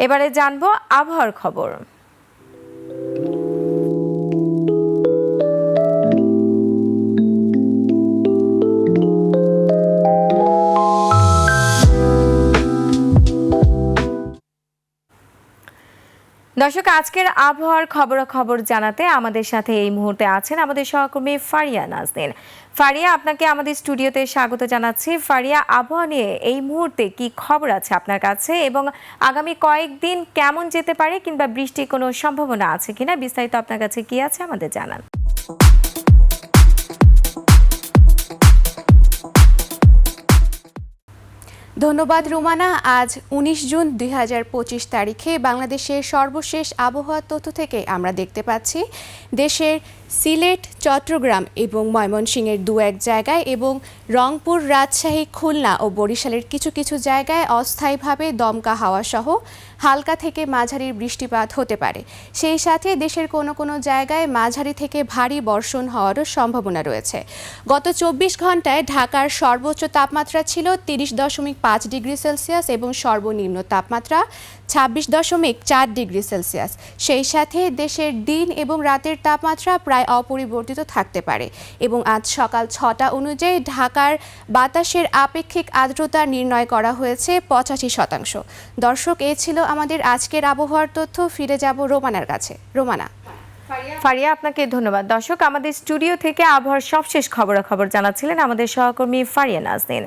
এবারে জানবো আবহাওয়ার খবর। দর্শক, আজকের আবহাওয়ার খবর জানাতে আমাদের সাথে এই মুহূর্তে আছেন আমাদের সহকর্মী ফারিয়া নাজনীন। ফারিয়া, আপনাকে আমাদের স্টুডিওতে স্বাগত জানাচ্ছি। ফারিয়া, আবহাওয়া নিয়ে এই মুহূর্তে কি খবর আছে আপনার কাছে, এবং আগামী কয়েকদিন কেমন যেতে পারে কিংবা বৃষ্টির কোনো সম্ভাবনা আছে কিনা, বিস্তারিত আপনার কাছে কি আছে আমাদের জানান। ধন্যবাদ রুমানা। আজ ১৯ জুন ২০২৫ তারিখে বাংলাদেশের সর্বশেষ আবহাওয়ার তথ্য থেকে আমরা দেখতে পাচ্ছি দেশের সিলেট, চট্টগ্রাম এবং ময়মনসিংহের দু এক জায়গায় এবং রংপুর, রাজশাহী, খুলনা ও বরিশালের কিছু কিছু জায়গায় অস্থায়ীভাবে দমকা হাওয়া সহ হালকা থেকে মাঝারি বৃষ্টিপাত হতে পারে। সেই সাথে দেশের কোনো কোনো জায়গায় মাঝারি থেকে ভারী বর্ষণ হওয়ারও সম্ভাবনা রয়েছে। গত ২৪ ঘন্টায় ঢাকার সর্বোচ্চ তাপমাত্রা ছিল ৩০.৫ ডিগ্রি সেলসিয়াস এবং সর্বনিম্ন তাপমাত্রা ২৬.৪ ডিগ্রি সেলসিয়াস। সেই সাথে দেশের দিন এবং রাতের তাপমাত্রা প্রায় অপরিবর্তিত থাকতে পারে এবং আজ সকাল ৬টা অনুযায়ী ঢাকার বাতাসের আপেক্ষিক আর্দ্রতা নির্ণয় করা হয়েছে ৮৫%। দর্শক, এ ছিল আমাদের আজকের আবহাওয়ার তথ্য। ফিরে যাব রোমানার কাছে। রোমানা। ফারিয়া, আপনাকে ধন্যবাদ। দর্শক, আমাদের স্টুডিও থেকে আবহাওয়ার সবশেষ খবর জানাচ্ছিলেন আমাদের সহকর্মী ফারিয়া নাজনীন।